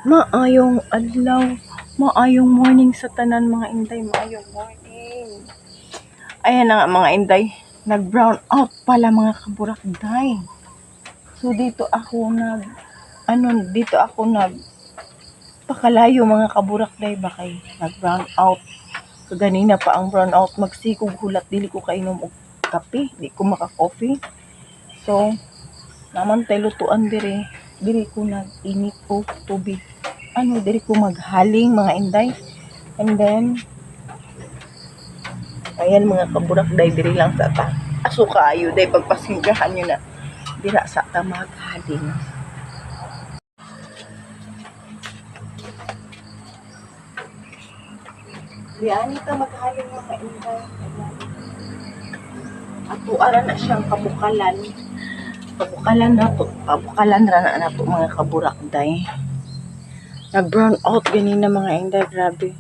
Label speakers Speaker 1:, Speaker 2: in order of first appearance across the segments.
Speaker 1: Maayong adlaw, maayong morning sa tanan mga inday, maayong morning. Ayan na nga mga inday, nag-brown out pala mga kaburakday. So dito ako pakalayo mga kaburakday ba kay nag-brown out. Kaganina pa ang brown out, magsikog hulat, dili ko kainom og kape, di ko maka-coffee. So, naman tayo lutuan diri ko nag-init og tubig. Diri ko maghaling mga inday. And then, ayan mga kaburakday, diri lang sa ta. Aso kaayo, day pagpasinggahan nyo na. Dira sa ta maghaling. Diyan ta maghaling mga inday. Ato ara na siyang pabukalan. Pabukalan ra na nato mga kaburakday. Nag-brown out ganina mga inday, grabe.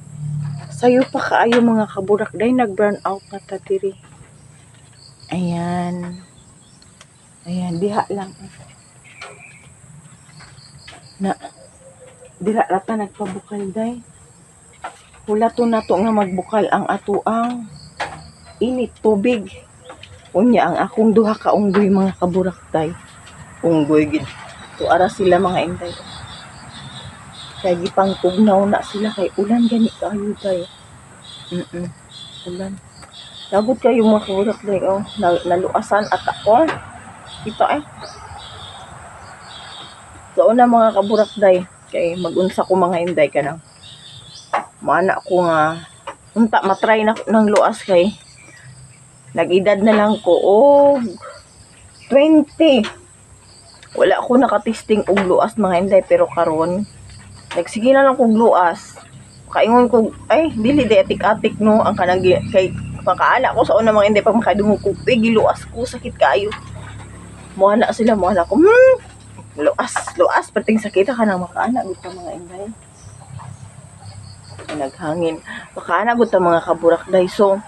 Speaker 1: Sayo pa kaayo mga kaburakday, nag-brown out na ta diri. Ayan. Ayan, diha lang. Dira rata nagpabukal day. Hulato na to nga magbukal ang atuang init tubig. Unya ang akong duha ka unggoy mga kaburakday. Unggoy gid. Tuara sila mga inday. Kaya gipang tugnaw na sila kay ulan gani kayo day. Ulan. Lagot kayo mga kaburakday. Naluasan at ako. Ito So na mga kaburakday. Kay magunsa ko mga inday ka na. Mana ko nga unta matry na ng luas kay nag-edad na lang ko og 20. Wala ko nakatesting og luas mga inday, pero karon nagsige na lang kog luas. Kaingon ko dili di atik-atik no ang kanang kay makaala ko sa una mga inday pag makadungog ko giluas ko sakit kayo. Moana sila ko luas pating sakita ka nang makaana gud mga inday. Naghangin makaana gud ta mga kaburakday. So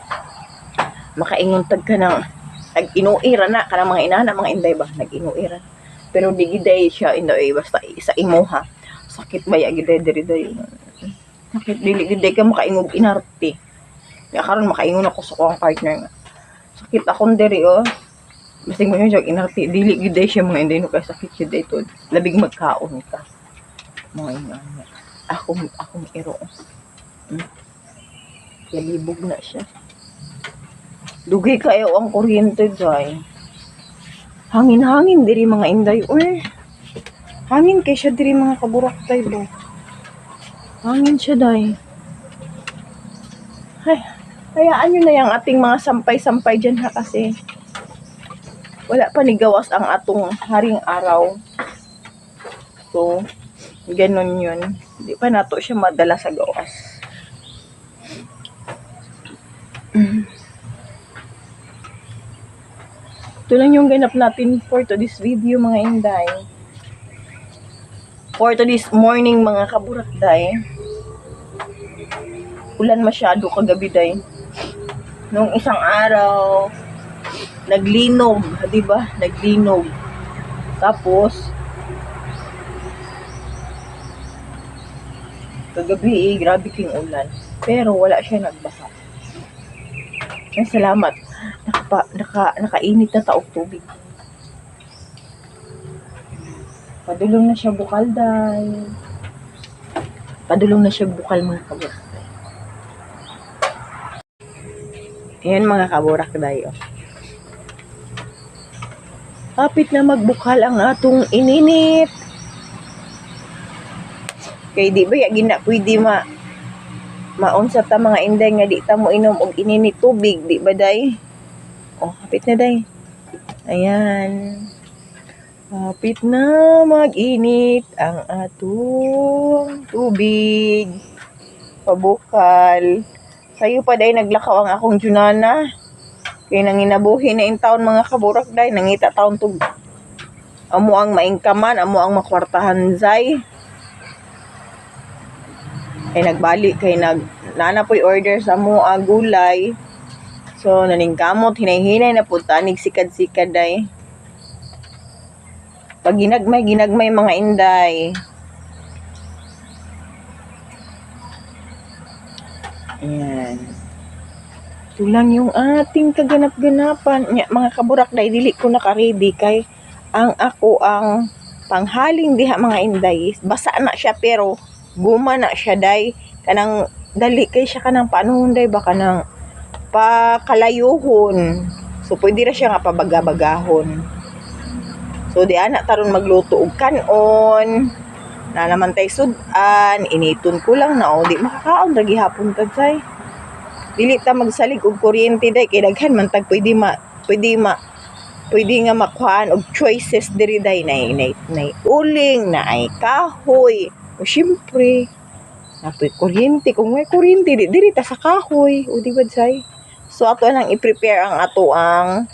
Speaker 1: makaingon tag ka ng nag-inuira na kanang mga inana mga inday ba nag-inuira, pero di giday siya inday basta sa imuha sakit baya giday diri sakit dili giday ka makaingog inarte ya karon makaingon ako sa akong partner nga sakit akong diri basta mo yung inarte dili giday siya mga inday no kay sakit siya dito labig magkaon ka mga inana akong iro libog na siya. Dugay kayo ang kuryente day. Hangin-hangin diri mga inday. Hangin kay siya diri mga kaburakday ba. Hangin siya day. Hayaan nyo na yung ating mga sampay-sampay dyan ha kasi wala pa ni gawas ang atong haring araw. So, ganun yun. Hindi pa nato siya madala sa gawas. Ito lang yung ganap natin for today's video mga inday. For today's morning mga kaburakday. Ulan masyado kagabi day. Nung isang araw naglinog, di ba? Naglinog. Tapos kagabi grabe king ulan. Pero wala siya nagbaha. Salamat. Nakainit na taog tubig. Padulong na siya bukal day. Padulong na siya bukal mga kaburakday. Ayan mga kaburakday. Kapit na magbukal ang atong ininit. Kay di ba gina pwede maunsa ta mga inday nga di ta mo inom og ininit tubig, di ba day? Kapit na day. Ayan. Kapit na mag-init ang atong tubig. Pabukal. Sayo pa day naglakaw ang akong junana. Kay nanginabuhi na in taon mga kaburakday, nangita taon tug. Amo ang maingkaman, amo ang makwartahan zay. Kay nagbalik kay nanapoy order sa mo gulay. So naningkamot hinay-hinay na punta nig sikad-sikad day. Pag ginagmay mga inday. Ayan. Ito lang yung ating kaganap-ganapan. Mga kaburakday, dili ko naka-ready kay ang panghaling diha mga inday. Basa na siya pero guma na siya day. Kanang dali kay siya kanang panuhon day baka nang pakalayuhon. So pwede ra siya nga pabaga-bagahon. So di ana taron magluto og kanon. Na naman tay sudan, initon ko lang na o di makakaon ra gihapon tadsay. Dili ta magsalig og kuryente day kay daghan man tag pwede nga makuhaan og choices diri day na uling na ay kahoy. O syempre, napoy kuryente kung may kuryente diri ta sa kahoy o di ba say. So ato nang i-prepare ang ato ang